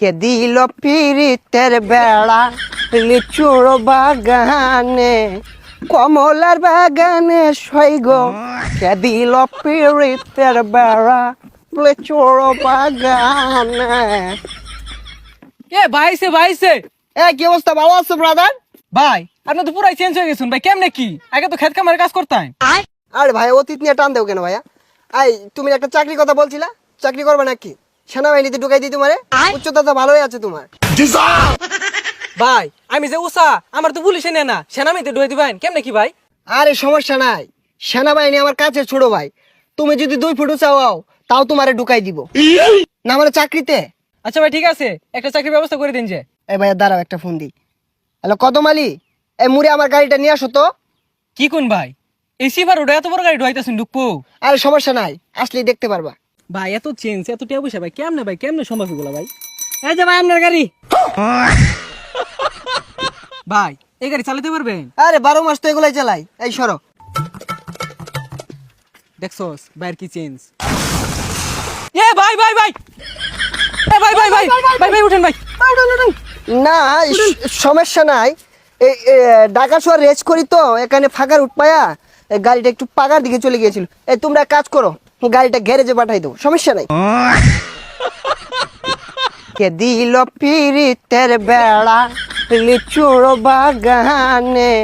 কে দিল পিরিতের বেড়া লিচুর বাগানে কমলার বাগানে সৈগ কে দিল পিরিতের বেড়া লিচুর বাগানে। এ ভাইছে ভাইছে কি অবস্থা, ভালো আছো ব্রাদার? ভাই আপনি তো পুরাই চেঞ্জ হয়ে গেছেন ভাই, কেমনে কি? আগে তো খেত কামারে কাজ করতাম। আরে ভাই অতীত নিয়ে টান দেও কেন ভাইয়া? তুমি একটা চাকরির কথা বলছিলা, চাকরি করবে নাকি? সেনাবাহিনীতে ঢুকাই দিই তোমারে, উচ্চতা তো ভালোই আছে তোমার। ভাই আমি যে উষা, আমার তো পুলিশে নেয় না, সেনামিতে ঢুয়ে দিবেন কেমনে কি ভাই? আরে সমস্যা নাই, সেনাবাহিনী আমার কাছে ছোট ভাই। তুমি যদি 2 ফুট উঁচা হও তাও তোমারে ঢুকাই দিব না মানে চাকরিতে। আচ্ছা ভাই ঠিক আছে, একটা চাকরির ব্যবস্থা করে দিন যে। এই ভাইয়া দাঁড়াও, একটা ফোন দিই। হ্যালো কদম আলী, এই মুড়ে আমার গাড়িটা নিয়ে আসো তো। কি কোন ভাই, এই সিফার ওটা এত বড় গাড়ি ঢুয়াইতেছেন ঢুকবো? আরে সমস্যা নাই, আসলেই দেখতে পারবা। ভাই এত চেঞ্জ এত টিয়া পয়সা ভাই কেমনে সম্ভব এগুলো ভাই? এই যে ভাই আপনার গাড়ি। ভাই এই গাড়ি চালাতে পারবেন? আরে 12 মাস তো এগুলাই চালাই। এই সরো। দেখছস বাইর কি চেঞ্জ। এ ভাই ভাই ভাই, এ ভাই ভাই ভাই ভাই ভাই উঠেন ভাই। না সমস্যা নাই, এই ঢাকা শহর রেস করি তো, এখানে ফাঁকার উঠপায়া গাড়িটা একটু পাকার দিকে চলে গিয়েছিল। তোমরা এক কাজ করো, গাড়িটা গ্যারেজে পাঠাই দেবো, সমস্যা নাই। কে দিল পিরিতের বেড়া লিচুর বাগানে।